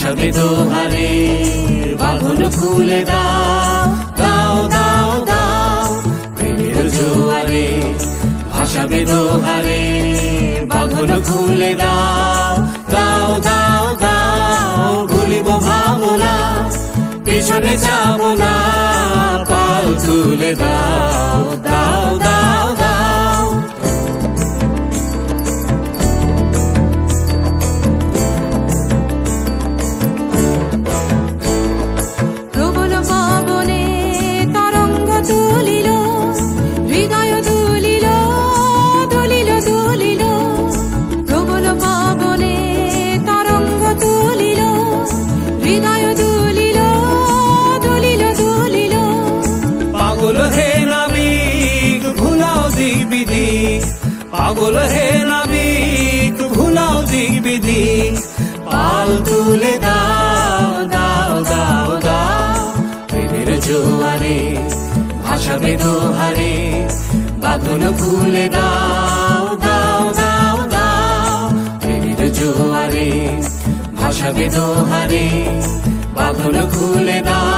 ভাসাবে দোহারে বাঁধন খুলে দাও দাও দাও দাও প্রেমের জোয়ারে ভাসাবে দোহারে বাঁধন খুলে দাও দাও দাও দাও ভুলিব ভাবনা পিছনে যাব না পাল তুলে দাও দাও দাও দাও প্রবল পবনে তরঙ্গ তুলিল হৃদয় দুলিল দুলিল দুলিল প্রবল পবনে তরঙ্গ তুলিল হৃদয় দুলিল দুলিল দুলিল পাগল হে নাবিক ভুলাও দিক বিদিক পাগল হে নাবিক ভুলাও দিক বিদিক পাল তুলে দাও দাও দাও দাও প্রেমের জোয়ারে ভাসাবে দোহারে বাঁধন খুলে দাও দাও দাও দাও প্রেমের জোয়ারে ভাসাবে দোহারে বাঁধন খুলে দাও